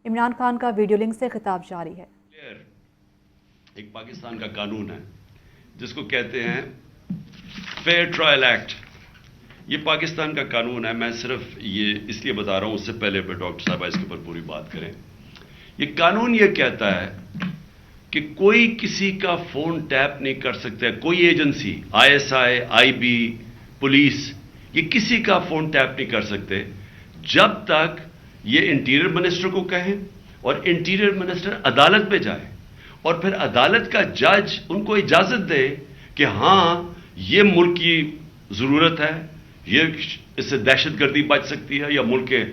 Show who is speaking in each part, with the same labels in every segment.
Speaker 1: عمران خان کا video link سے خطاب جاری ہے۔
Speaker 2: ایک پاکستان کا قانون ہے جس کو کہتے ہیں فیئر ٹرائل ایکٹ۔ یہ پاکستان کا قانون ہے، میں صرف یہ اس لیے بتا رہا ہوں، اس سے پہلے ڈاکٹر صاحبہ اس کے اوپر پوری بات کریں۔ یہ قانون یہ کہتا ہے کہ کوئی کسی کا فون ٹیپ نہیں کر سکتا، کوئی ایجنسی، ISI، IB، پولیس، یہ کسی کا فون ٹیپ نہیں کر سکتے جب تک یہ انٹیریئر منسٹر کو کہیں اور انٹیریئر منسٹر عدالت میں جائے اور پھر عدالت کا جج ان کو اجازت دے کہ ہاں یہ ملک کی ضرورت ہے، یہ اس سے دہشت گردی بچ سکتی ہے یا ملک کے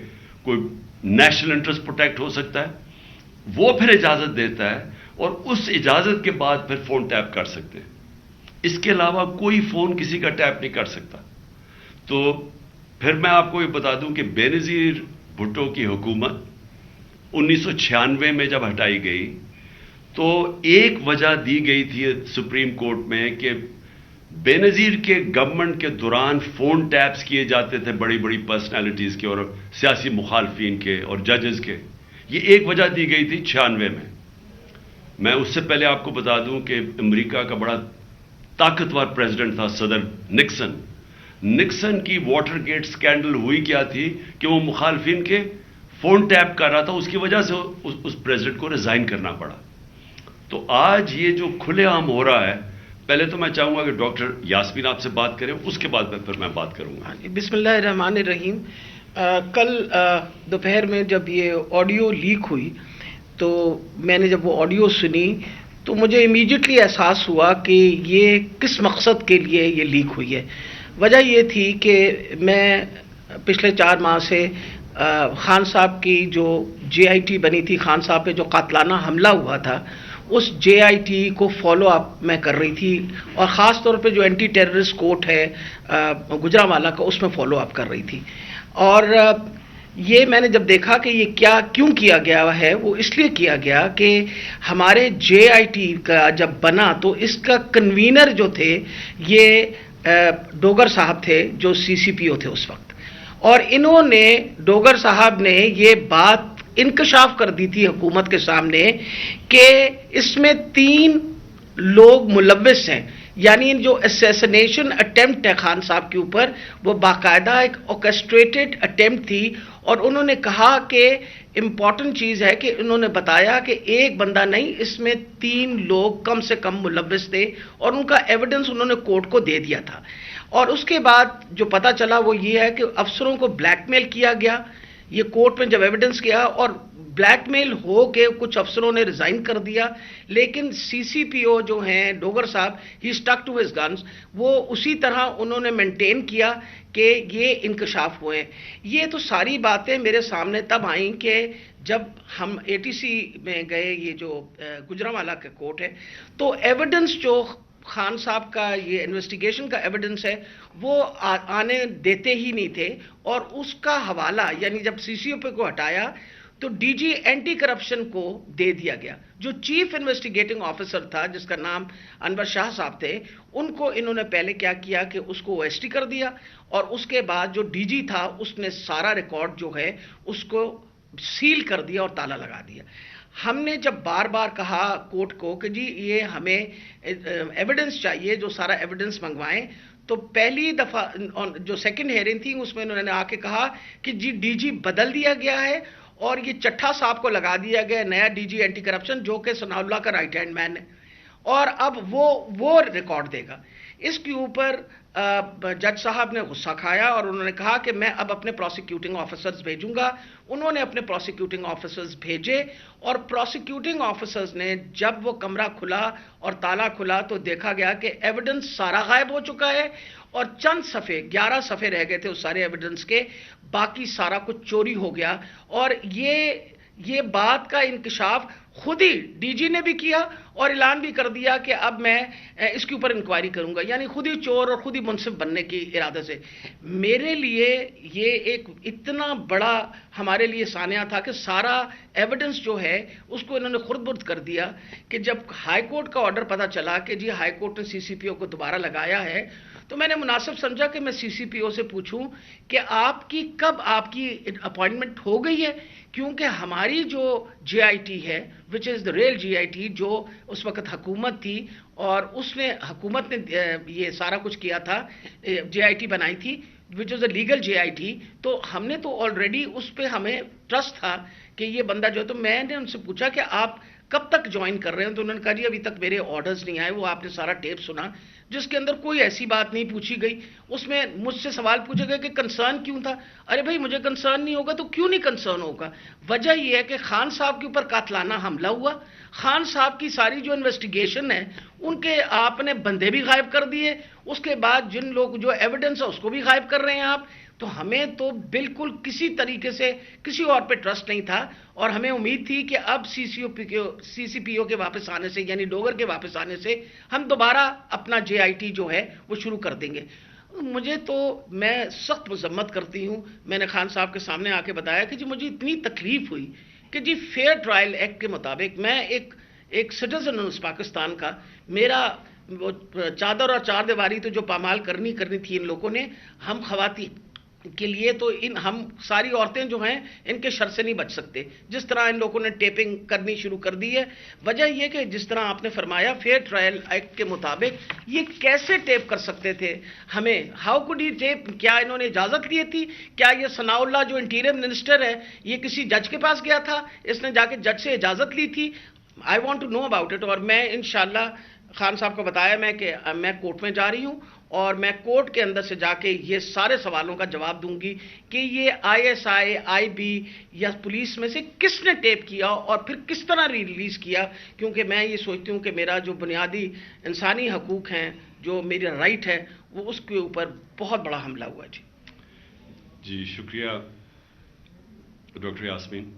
Speaker 2: کوئی نیشنل انٹرسٹ پروٹیکٹ ہو سکتا ہے، وہ پھر اجازت دیتا ہے اور اس اجازت کے بعد پھر فون ٹیپ کر سکتے ہیں۔ اس کے علاوہ کوئی فون کسی کا ٹیپ نہیں کر سکتا۔ تو پھر میں آپ کو یہ بتا دوں کہ بے نظیر بھٹو کی حکومت 1996 میں جب ہٹائی گئی تو ایک وجہ دی گئی تھی سپریم کورٹ میں کہ بے نظیر کے گورنمنٹ کے دوران فون ٹیپس کیے جاتے تھے بڑی بڑی پرسنالٹیز کے اور سیاسی مخالفین کے اور ججز کے، یہ ایک وجہ دی گئی تھی 96 میں۔ میں اس سے پہلے آپ کو بتا دوں کہ امریکہ کا بڑا طاقتور پریزیڈنٹ تھا صدر نکسن کی واٹر گیٹ سکینڈل ہوئی کیا تھی کہ وہ مخالفین کے فون ٹیپ کر رہا تھا، اس کی وجہ سے اس پریزیڈنٹ کو ریزائن کرنا پڑا۔ تو آج یہ جو کھلے عام ہو رہا ہے، پہلے تو میں چاہوں گا کہ ڈاکٹر یاسمین آپ سے بات کریں، اس کے بعد پھر میں بات کروں گا۔
Speaker 3: بسم اللہ الرحمن الرحیم۔ کل دوپہر میں جب یہ آڈیو لیک ہوئی تو میں نے جب وہ آڈیو سنی تو مجھے امیڈیٹلی احساس ہوا کہ یہ کس مقصد کے لیے یہ لیک ہوئی ہے۔ وجہ یہ تھی کہ میں پچھلے 4 ماہ سے خان صاحب کی جو JIT بنی تھی، خان صاحب پہ جو قاتلانہ حملہ ہوا تھا، اس JIT کو فالو اپ میں کر رہی تھی اور خاص طور پہ جو اینٹی ٹیررسٹ کورٹ ہے گجرانوالہ کا، اس میں فالو اپ کر رہی تھی۔ اور یہ میں نے جب دیکھا کہ یہ کیوں کیا گیا ہے، وہ اس لیے کیا گیا کہ ہمارے JIT کا جب بنا تو اس کا کنوینر جو تھے یہ ڈوگر صاحب تھے جو CCPO تھے اس وقت، اور انہوں نے ڈوگر صاحب نے یہ بات انکشاف کر دی تھی حکومت کے سامنے کہ اس میں 3 لوگ ملوث ہیں، یعنی جو اسیسنیشن اٹیمپٹ ہے خان صاحب کے اوپر وہ باقاعدہ ایک آرکسٹریٹڈ اٹیمپٹ تھی۔ اور انہوں نے کہا کہ امپورٹنٹ چیز ہے کہ انہوں نے بتایا کہ ایک بندہ نہیں، اس میں 3 لوگ کم سے کم ملوث تھے اور ان کا ایویڈنس انہوں نے کورٹ کو دے دیا تھا۔ اور اس کے بعد جو پتا چلا وہ یہ ہے کہ افسروں کو بلیک میل کیا گیا، یہ کورٹ میں جب ایویڈنس کیا اور بلیک میل ہو کے کچھ افسروں نے ریزائن کر دیا، لیکن CCPO جو ہیں ڈوگر صاحب، ہی اسٹک ٹو ہز گنز، وہ اسی طرح انہوں نے مینٹین کیا کہ یہ انکشاف ہوئے۔ یہ تو ساری باتیں میرے سامنے تب آئیں کہ جب ہم ATC میں گئے، یہ جو گجرانوالہ کا کورٹ ہے، تو ایویڈنس جو خان صاحب کا یہ انویسٹیگیشن کا ایویڈنس ہے وہ آنے دیتے ہی نہیں تھے، اور اس کا حوالہ یعنی جب CCPO کو ہٹایا تو DG اینٹی کرپشن کو دے دیا گیا۔ جو چیف انویسٹیگیٹنگ آفیسر تھا جس کا نام انور شاہ صاحب تھے، ان کو انہوں نے پہلے کیا کیا کہ اس کو OST کر دیا، اور اس کے بعد جو DG تھا اس نے سارا ریکارڈ جو ہے اس کو سیل کر دیا اور تالا لگا دیا۔ ہم نے جب بار بار کہا کورٹ کو کہ جی یہ ہمیں ایویڈنس چاہیے، جو سارا ایویڈنس منگوائیں، تو پہلی دفعہ جو سیکنڈ ہیئرنگ تھی اس میں انہوں نے آ کے کہا کہ جی DG بدل دیا گیا ہے اور یہ چٹھا صاحب کو لگا دیا گیا نیا DG اینٹی کرپشن جو کہ ثناء اللہ کا رائٹ ہینڈ مین ہے، اور اب وہ ریکارڈ دے گا۔ اس کے اوپر جج صاحب نے غصہ کھایا اور انہوں نے کہا کہ میں اب اپنے پروسیکیوٹنگ آفیسرز بھیجوں گا۔ انہوں نے اپنے پروسیکیوٹنگ آفیسرز بھیجے، اور پروسیکیوٹنگ آفیسرز نے جب وہ کمرہ کھلا اور تالا کھلا تو دیکھا گیا کہ ایویڈنس سارا غائب ہو چکا ہے، اور چند صفحے 11 صفحے رہ گئے تھے اس سارے ایویڈنس کے، باقی سارا کچھ چوری ہو گیا۔ اور یہ بات کا انکشاف خود ہی DG نے بھی کیا اور اعلان بھی کر دیا کہ اب میں اس کے اوپر انکوائری کروں گا، یعنی خود ہی چور اور خود ہی منصف بننے کی ارادے سے۔ میرے لیے یہ ایک اتنا بڑا ہمارے لیے سانحہ تھا کہ سارا ایویڈنس جو ہے اس کو انہوں نے خرد برد کر دیا، کہ جب ہائی کورٹ کا آرڈر پتہ چلا کہ جی ہائی کورٹ نے CCPO کو دوبارہ لگایا ہے، تو میں نے مناسب سمجھا کہ میں سی سی پی او سے پوچھوں کہ آپ کی کب آپ کی اپوائنٹمنٹ ہو گئی ہے، کیونکہ ہماری جو جے آئی ٹی ہے وچ از دا ریل جے آئی ٹی، جو اس وقت حکومت تھی اور اس نے حکومت نے یہ سارا کچھ کیا تھا، جے آئی ٹی بنائی تھی وچ از a legal J I T, تو ہم نے تو آلریڈی اس پہ ہمیں ٹرسٹ تھا کہ یہ بندہ جو ہے، تو میں نے ان سے پوچھا کہ آپ کب تک جوائن کر رہے ہیں، تو انہوں نے کہا جی ابھی تک میرے آرڈرز نہیں آئے. وہ آپ نے سارا ٹیپ سنا جس کے اندر کوئی ایسی بات نہیں پوچھی گئی. اس میں مجھ سے سوال پوچھا گیا کہ کنسرن کیوں تھا. ارے بھائی مجھے کنسرن نہیں ہوگا تو کیوں نہیں کنسرن ہوگا؟ وجہ یہ ہے کہ خان صاحب کے اوپر قاتلانہ حملہ ہوا، خان صاحب کی ساری جو انویسٹیگیشن ہے ان کے آپ نے بندے بھی غائب کر دیے، اس کے بعد جن لوگ جو ایویڈنس ہے اس کو بھی غائب کر رہے ہیں آپ. تو ہمیں تو بالکل کسی طریقے سے کسی اور پہ ٹرسٹ نہیں تھا، اور ہمیں امید تھی کہ اب سی سی پی او کے واپس آنے سے، یعنی ڈوگر کے واپس آنے سے ہم دوبارہ اپنا جے آئی ٹی جو ہے وہ شروع کر دیں گے. مجھے تو میں سخت مذمت کرتی ہوں. میں نے خان صاحب کے سامنے آ کے بتایا کہ جی مجھے اتنی تکلیف ہوئی کہ جی فیئر ٹرائل ایکٹ کے مطابق میں ایک سٹیزن ہوں اس پاکستان کا، میرا وہ چادر اور چار دیواری تو جو پامال کرنی تھی ان لوگوں نے، ہم خواتین کے لیے تو ہم ساری عورتیں جو ہیں ان کے شر سے نہیں بچ سکتے. جس طرح ان لوگوں نے ٹیپنگ کرنی شروع کر دی ہے، وجہ یہ کہ جس طرح آپ نے فرمایا فیئر ٹرائل ایکٹ کے مطابق یہ کیسے ٹیپ کر سکتے تھے ہمیں؟ How could he tape? کیا انہوں نے اجازت لی تھی؟ کیا یہ ثناء اللہ جو انٹیریئر منسٹر ہے یہ کسی جج کے پاس گیا تھا، اس نے جا کے جج سے اجازت لی تھی؟ I want to know about it. اور میں انشاءاللہ خان صاحب کو بتایا کہ میں کورٹ میں جا رہی ہوں اور میں کورٹ کے اندر سے جا کے یہ سارے سوالوں کا جواب دوں گی کہ یہ آئی ایس آئی بی یا پولیس میں سے کس نے ٹیپ کیا اور پھر کس طرح ریلیز کیا. کیونکہ میں یہ سوچتی ہوں کہ میرا جو بنیادی انسانی حقوق ہیں، جو میرا رائٹ ہے، وہ اس کے اوپر بہت بڑا حملہ ہوا.
Speaker 2: جی شکریہ ڈاکٹر یاسمین.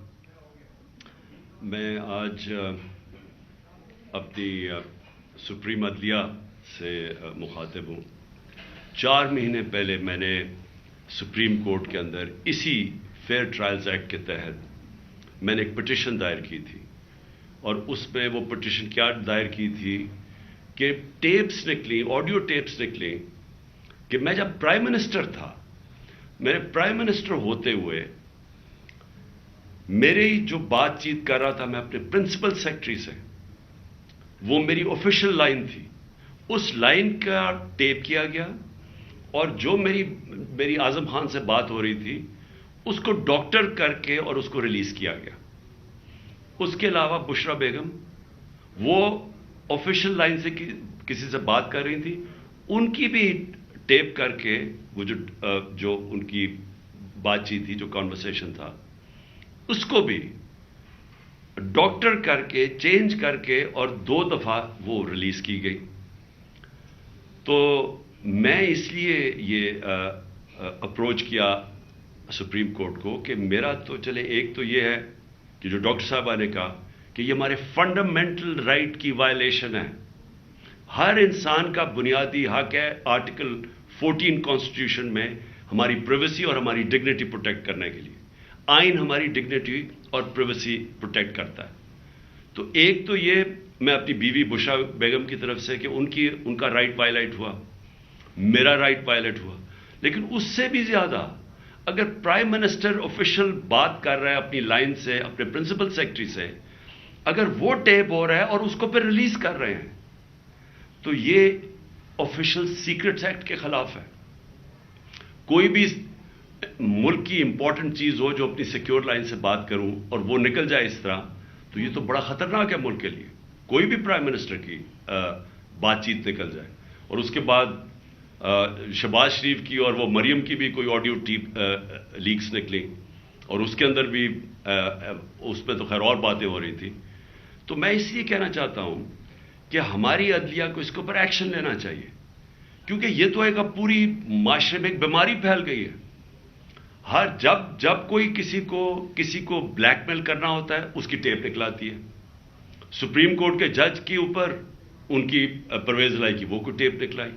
Speaker 2: میں آج اپنی سپریم عدلیہ سے مخاطب ہوں. 4 مہینے پہلے میں نے سپریم کورٹ کے اندر اسی فیئر ٹرائلز ایکٹ کے تحت میں نے ایک پٹیشن دائر کی تھی، اور اس میں وہ پٹیشن کیا دائر کی تھی کہ ٹیپس نکلی، آڈیو ٹیپس نکلی کہ میں جب پرائم منسٹر تھا، میرے پرائم منسٹر ہوتے ہوئے میری جو بات چیت کر رہا تھا میں اپنے پرنسپل سیکرٹری سے، وہ میری آفیشیل لائن تھی، اس لائن کا ٹیپ کیا گیا، اور جو میری اعظم خان سے بات ہو رہی تھی اس کو ڈاکٹر کر کے اور اس کو ریلیز کیا گیا. اس کے علاوہ بشرا بیگم وہ آفیشیل لائن سے کسی سے بات کر رہی تھی، ان کی بھی ٹیپ کر کے وہ جو ان کی بات چیت تھی، جو کانورسیشن تھا، اس کو بھی ڈاکٹر کر کے چینج کر کے اور 2 دفعہ وہ ریلیز کی گئی. تو میں اس لیے یہ اپروچ کیا سپریم کورٹ کو کہ میرا تو چلے، ایک تو یہ ہے کہ جو ڈاکٹر صاحبہ نے کہا کہ یہ ہمارے فنڈامنٹل رائٹ کی وائلیشن ہے. ہر انسان کا بنیادی حق ہے آرٹیکل 14 کانسٹیٹیوشن میں ہماری پریویسی اور ہماری ڈگنیٹی پروٹیکٹ کرنے کے لیے. آئین ہماری ڈگنیٹی اور پریویسی پروٹیکٹ کرتا ہے. تو ایک تو یہ میں اپنی بیوی بشرا بیگم کی طرف سے کہ ان کا رائٹ وائلیٹ ہوا، میرا رائٹ وائلیٹ ہوا. لیکن اس سے بھی زیادہ اگر پرائم منسٹر آفیشیل بات کر رہا ہے اپنی لائن سے، اپنے پرنسپل سیکرٹری سے، اگر وہ ٹیپ ہو رہا ہے اور اس کو پھر ریلیز کر رہے ہیں، تو یہ آفیشیل سیکرٹس ایکٹ کے خلاف ہے. کوئی بھی ملک کی امپورٹنٹ چیز ہو جو اپنی سیکیور لائن سے بات کروں اور وہ نکل جائے اس طرح، تو یہ تو بڑا خطرناک ہے ملک کے لیے. کوئی بھی پرائم منسٹر کی بات چیت نکل جائے، اور اس کے بعد شہباز شریف کی اور وہ مریم کی بھی کوئی آڈیو لیکس نکلی، اور اس کے اندر بھی اس پہ تو خیر اور باتیں ہو رہی تھی. تو میں اس لیے کہنا چاہتا ہوں کہ ہماری عدلیہ کو اس کے اوپر ایکشن لینا چاہیے، کیونکہ یہ تو ایک اب پوری معاشرے میں ایک بیماری پھیل گئی ہے. جب کوئی کسی کو بلیک میل کرنا ہوتا ہے اس کی ٹیپ نکلاتی ہے. سپریم کورٹ کے جج کے اوپر ان کی پرویز لائی کی وہ کوئی ٹیپ نکلائی،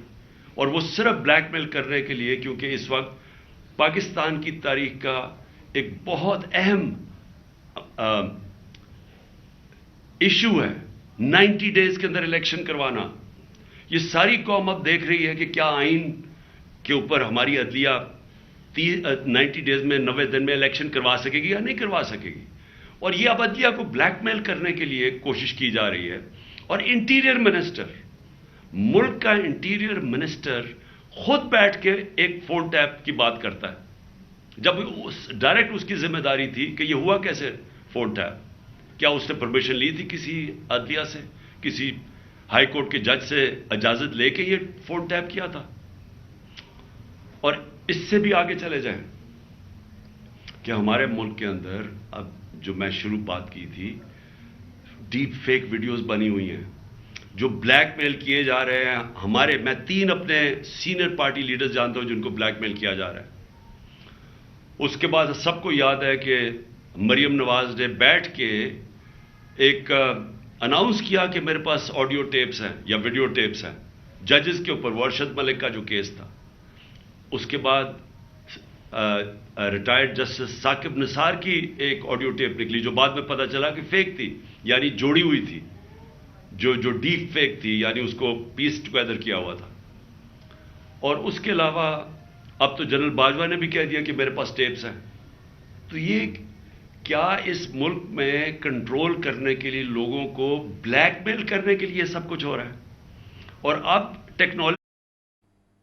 Speaker 2: اور وہ صرف بلیک میل کرنے کے لیے، کیونکہ اس وقت پاکستان کی تاریخ کا ایک بہت اہم ایشو ہے 90 ڈیز کے اندر الیکشن کروانا. یہ ساری قوم اب دیکھ رہی ہے کہ کیا آئین کے اوپر ہماری عدلیہ 90 ڈیز میں 90 دن میں الیکشن کروا سکے گی یا نہیں کروا سکے گی. اور یہ اب عدلیہ کو بلیک میل کرنے کے لیے کوشش کی جا رہی ہے. اور انٹیریئر منسٹر، ملک کا انٹیریئر منسٹر خود بیٹھ کے ایک فون ٹیپ کی بات کرتا ہے، جب ڈائریکٹ اس کی ذمہ داری تھی کہ یہ ہوا کیسے فون ٹیپ. کیا اس نے پرمیشن لی تھی کسی عدلیہ سے، کسی ہائی کورٹ کے جج سے اجازت لے کے یہ فون ٹیپ کیا تھا؟ اور اس سے بھی آگے چلے جائیں کہ ہمارے ملک کے اندر اب جو میں شروع بات کی تھی، ڈیپ فیک ویڈیوز بنی ہوئی ہیں جو بلیک میل کیے جا رہے ہیں. میں 3 اپنے سینئر پارٹی لیڈرز جانتا ہوں جن کو بلیک میل کیا جا رہا ہے. اس کے بعد سب کو یاد ہے کہ مریم نواز نے بیٹھ کے ایک اناؤنس کیا کہ میرے پاس آڈیو ٹیپس ہیں یا ویڈیو ٹیپس ہیں ججز کے اوپر، ارشد ملک کا جو کیس تھا. اس کے بعد ریٹائرڈ جسٹس ثاقب نثار کی ایک آڈیو ٹیپ نکلی جو بعد میں پتہ چلا کہ فیک تھی، یعنی جوڑی ہوئی تھی، جو ڈیپ فیک تھی، یعنی اس کو پیس ٹوگیدر کیا ہوا تھا. اور اس کے علاوہ اب تو جنرل باجوہ نے بھی کہہ دیا کہ میرے پاس ٹیپس ہیں. تو یہ کیا اس ملک میں کنٹرول کرنے کے لیے، لوگوں کو بلیک میل کرنے کے لیے سب کچھ ہو رہا ہے؟ اور اب ٹیکنالوجی